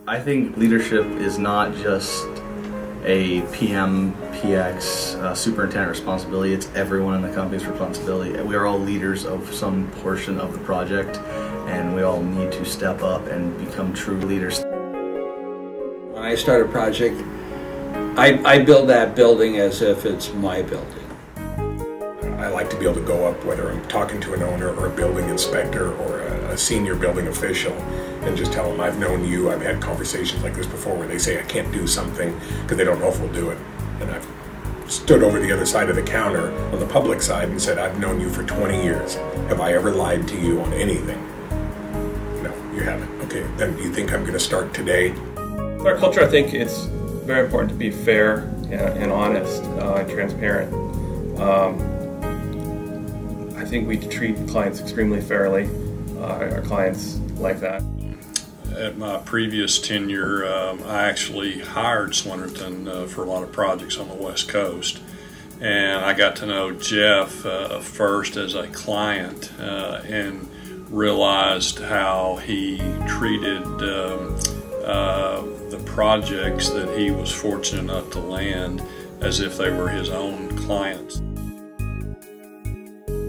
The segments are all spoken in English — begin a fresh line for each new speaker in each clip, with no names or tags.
I think leadership is not just a PM, PX, superintendent responsibility. It's everyone in the company's responsibility. We are all leaders of some portion of the project, and we all need to step up and become true leaders.
When I start a project, I build that building as if it's my building.
I like to be able to go up, whether I'm talking to an owner or a building inspector or a senior building official, and just tell them I've known you. I've had conversations like this before where they say I can't do something because they don't know if we'll do it. And I've stood over the other side of the counter on the public side and said, I've known you for 20 years. Have I ever lied to you on anything? No, you haven't. Okay, then you think I'm going to start today?
Our culture, I think it's very important to be fair and honest and transparent. I think we treat clients extremely fairly. Our clients like that.
At my previous tenure, I actually hired Swinerton for a lot of projects on the West Coast. And I got to know Jeff first as a client and realized how he treated the projects that he was fortunate enough to land as if they were his own clients.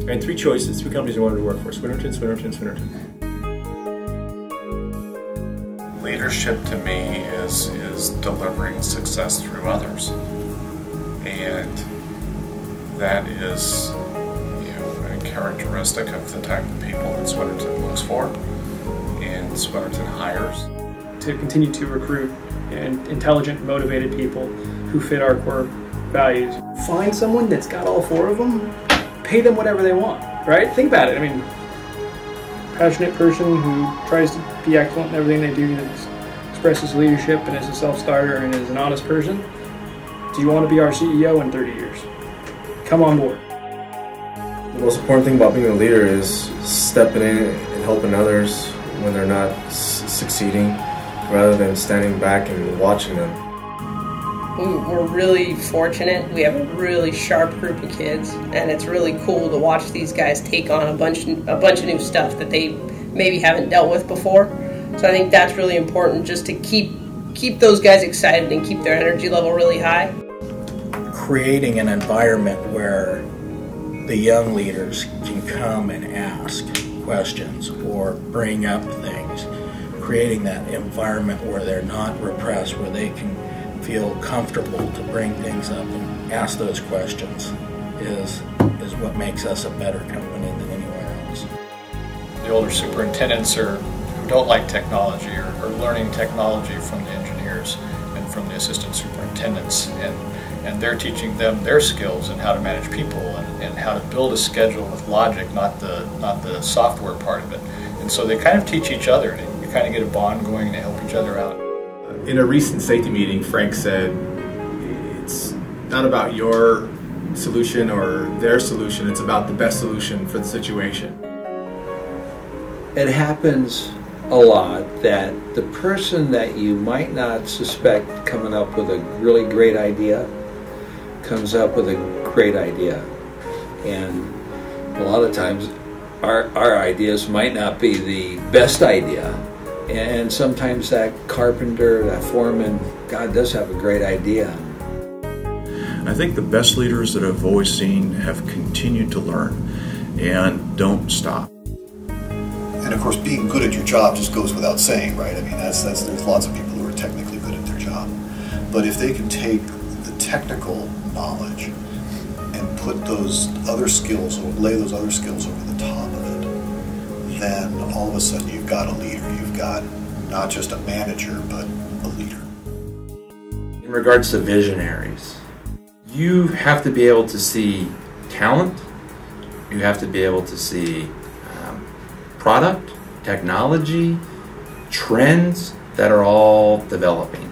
I had three choices, three companies I wanted to work for: Swinerton, Swinerton, Swinerton.
Leadership to me is delivering success through others, and that is, a characteristic of the type of people that Swinerton looks for and Swinerton hires.
To continue to recruit intelligent, motivated people who fit our core values. Find someone that's got all four of them, pay them whatever they want, right? Think about it. I mean, passionate person who tries to be excellent in everything they do, that expresses leadership and is a self-starter and is an honest person. Do you want to be our CEO in 30 years? Come on board.
The most important thing about being a leader is stepping in and helping others when they're not succeeding, rather than standing back and watching them.
We're really fortunate. We have a really sharp group of kids, and it's really cool to watch these guys take on a bunch of new stuff that they maybe haven't dealt with before. So I think that's really important, just to keep those guys excited and keep their energy level really high.
Creating an environment where the young leaders can come and ask questions or bring up things. Creating that environment where they're not repressed, where they can feel comfortable to bring things up and ask those questions is what makes us a better company than anywhere else.
The older superintendents who don't like technology are learning technology from the engineers and from the assistant superintendents, and they're teaching them their skills and how to manage people and how to build a schedule with logic, not the software part of it. And so they kind of teach each other, and you kind of get a bond going and they help each other out.
In a recent safety meeting, Frank said, it's not about your solution or their solution, it's about the best solution for the situation.
It happens a lot that the person that you might not suspect coming up with a really great idea comes up with a great idea. And a lot of times our ideas might not be the best idea. And sometimes that carpenter, that foreman, God does have a great idea.
I think the best leaders that I've always seen have continued to learn and don't stop.
And of course, being good at your job just goes without saying, right? I mean, there's lots of people who are technically good at their job. But if they can take the technical knowledge and put those other skills, or lay those other skills over the top of it, then all of a sudden you've got a leader. You've got not just a manager, but a leader.
In regards to visionaries, you have to be able to see talent, you have to be able to see product, technology, trends that are all developing.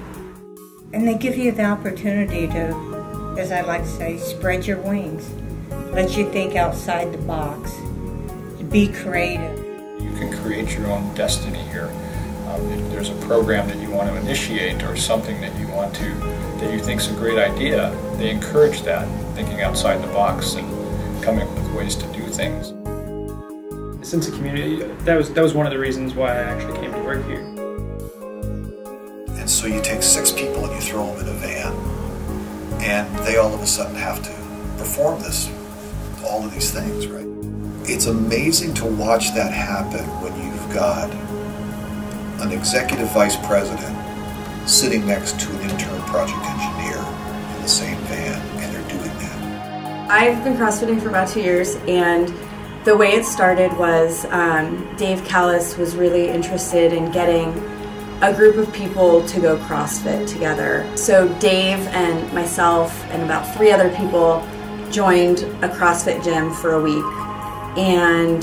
And they give you the opportunity to, as I like to say, spread your wings. Let you think outside the box. Be creative.
You can create your own destiny here. If there's a program that you want to initiate or something that you think is a great idea, they encourage that, thinking outside the box and coming up with ways to do things.
Sense of community, that was one of the reasons why I actually came to work here.
And so you take 6 people and you throw them in a van, and they all of a sudden have to perform all of these things, right? It's amazing to watch that happen when you've got an executive vice president sitting next to an intern project engineer in the same van, and they're doing that.
I've been CrossFitting for about 2 years, and the way it started was Dave Callis was really interested in getting a group of people to go CrossFit together. So Dave and myself and about 3 other people joined a CrossFit gym for a week, and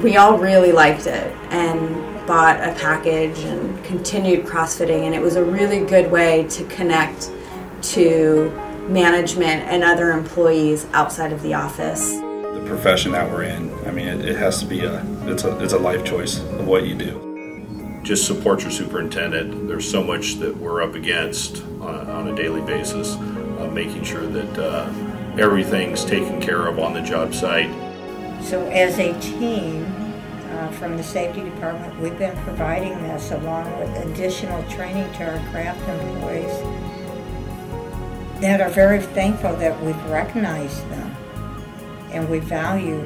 we all really liked it and bought a package and continued CrossFitting, and it was a really good way to connect to management and other employees outside of the office.
The profession that we're in, I mean, it has to be it's a life choice of what you do.
Just support your superintendent. There's so much that we're up against on a daily basis, making sure that everything's taken care of on the job site.
So as a team from the safety department, we've been providing this along with additional training to our craft employees that are very thankful that we've recognized them and we value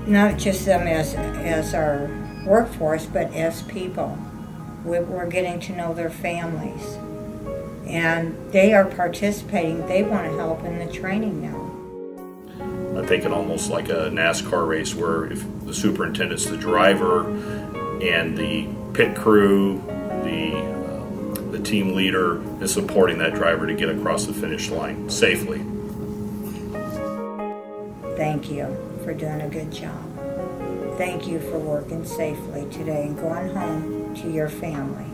not just them as our workforce, but as people. We're getting to know their families, and they are participating. They want to help in the training now.
I'm thinking almost like a NASCAR race where if the superintendent's the driver and the pit crew, the team leader is supporting that driver to get across the finish line safely.
Thank you for doing a good job. Thank you for working safely today and going home to your family.